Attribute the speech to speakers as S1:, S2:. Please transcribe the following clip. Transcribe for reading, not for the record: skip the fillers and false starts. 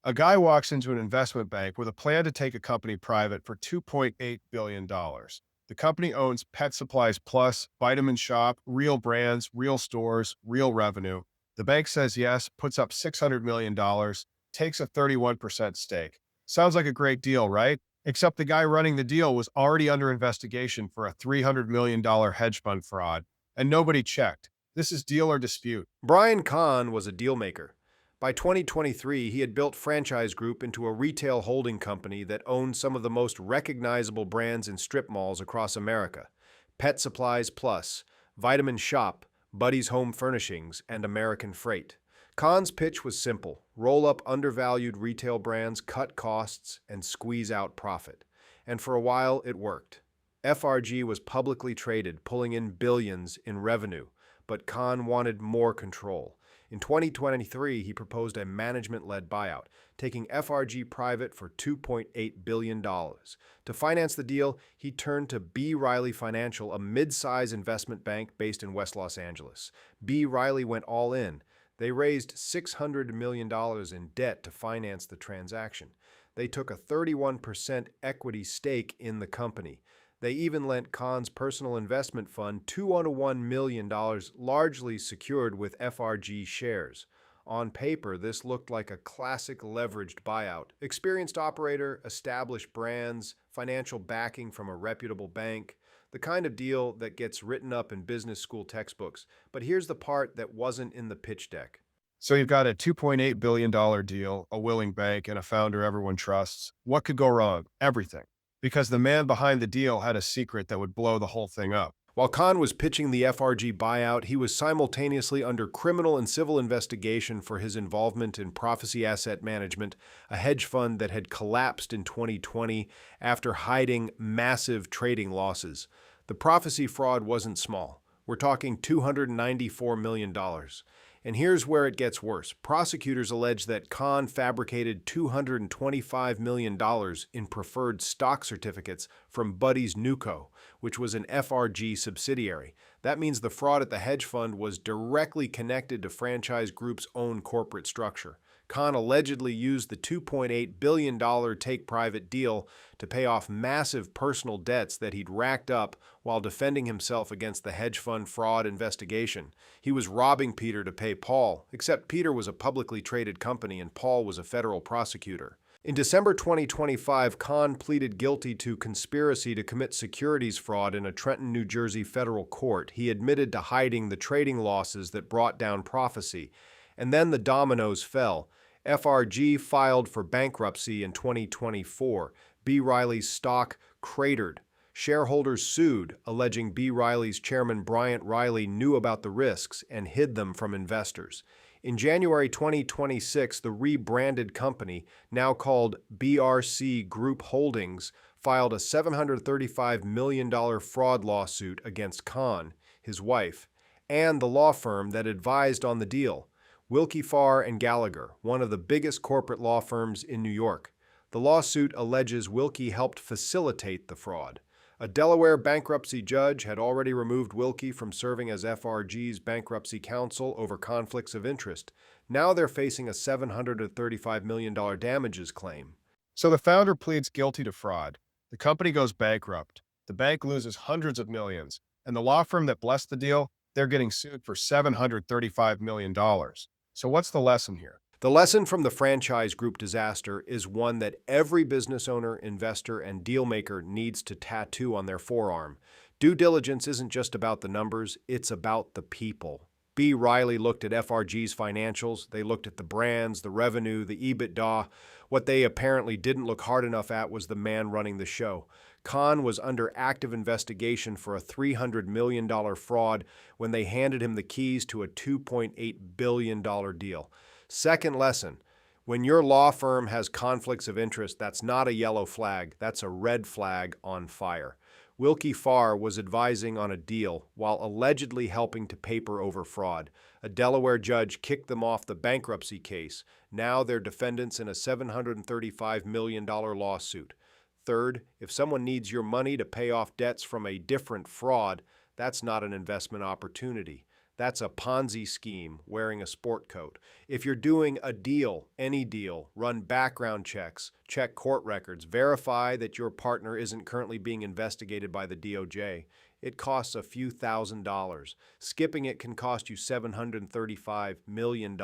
S1: A guy walks into an investment bank with a plan to take a company private for $2.8 billion. The company owns Pet Supplies Plus, Vitamin Shop, real brands, real stores, real revenue. The bank says yes, puts up $600 million, takes a 31% stake. Sounds like a great deal, right? Except the guy running the deal was already under investigation for a $300 million hedge fund fraud, and nobody checked. This is deal or dispute.
S2: Brian Kahn was a dealmaker. By 2023, he had built Franchise Group into a retail holding company that owned some of the most recognizable brands in strip malls across America: Pet Supplies Plus, Vitamin Shop, Buddy's Home Furnishings, and American Freight. Kahn's pitch was simple: roll up undervalued retail brands, cut costs, and squeeze out profit. And for a while, it worked. FRG was publicly traded, pulling in billions in revenue, but Kahn wanted more control. In 2023, he proposed a management-led buyout, taking FRG private for $2.8 billion. To finance the deal, he turned to B. Riley Financial, a mid-size investment bank based in West Los Angeles. B. Riley went all in. They raised $600 million in debt to finance the transaction. They took a 31% equity stake in the company. They even lent Kahn's personal investment fund $201 million, largely secured with FRG shares. On paper, this looked like a classic leveraged buyout. Experienced operator, established brands, financial backing from a reputable bank, the kind of deal that gets written up in business school textbooks. But here's the part that wasn't in the pitch deck.
S1: So you've got a $2.8 billion deal, a willing bank, and a founder everyone trusts. What could go wrong? Everything. Because the man behind the deal had a secret that would blow the whole thing up.
S2: While Kahn was pitching the FRG buyout, he was simultaneously under criminal and civil investigation for his involvement in Prophecy Asset Management, a hedge fund that had collapsed in 2020 after hiding massive trading losses. The Prophecy fraud wasn't small. We're talking $294 million. And here's where it gets worse. Prosecutors allege that Kahn fabricated $225 million in preferred stock certificates from Buddy's Nuco, which was an FRG subsidiary. That means the fraud at the hedge fund was directly connected to Franchise Group's own corporate structure. Kahn allegedly used the $2.8 billion take-private deal to pay off massive personal debts that he'd racked up while defending himself against the hedge fund fraud investigation. He was robbing Peter to pay Paul, except Peter was a publicly traded company and Paul was a federal prosecutor. In December 2025, Kahn pleaded guilty to conspiracy to commit securities fraud in a Trenton, New Jersey federal court. He admitted to hiding the trading losses that brought down Prophecy. And then the dominoes fell. FRG filed for bankruptcy in 2024. B. Riley's stock cratered. Shareholders sued, alleging B. Riley's chairman Bryant Riley knew about the risks and hid them from investors. In January 2026, the rebranded company, now called BRC Group Holdings, filed a $735 million fraud lawsuit against Kahn, his wife, and the law firm that advised on the deal, Willkie Farr and Gallagher, one of the biggest corporate law firms in New York. The lawsuit alleges Willkie helped facilitate the fraud. A Delaware bankruptcy judge had already removed Willkie from serving as FRG's bankruptcy counsel over conflicts of interest. Now they're facing a $735 million damages claim.
S1: So the founder pleads guilty to fraud. The company goes bankrupt. The bank loses hundreds of millions. And the law firm that blessed the deal, they're getting sued for $735 million. So what's the lesson here?
S2: The lesson from the Franchise Group disaster is one that every business owner, investor, and dealmaker needs to tattoo on their forearm. Due diligence isn't just about the numbers, it's about the people. B. Riley looked at FRG's financials. They looked at the brands, the revenue, the EBITDA. What they apparently didn't look hard enough at was the man running the show. Kahn was under active investigation for a $300 million fraud when they handed him the keys to a $2.8 billion deal. Second lesson, when your law firm has conflicts of interest, that's not a yellow flag, that's a red flag on fire. Willkie Farr was advising on a deal while allegedly helping to paper over fraud. A Delaware judge kicked them off the bankruptcy case. Now they're defendants in a $735 million lawsuit. Third, if someone needs your money to pay off debts from a different fraud, that's not an investment opportunity. That's a Ponzi scheme wearing a sport coat. If you're doing a deal, any deal, run background checks, check court records, verify that your partner isn't currently being investigated by the DOJ. It costs a few $1,000s. Skipping it can cost you $735 million.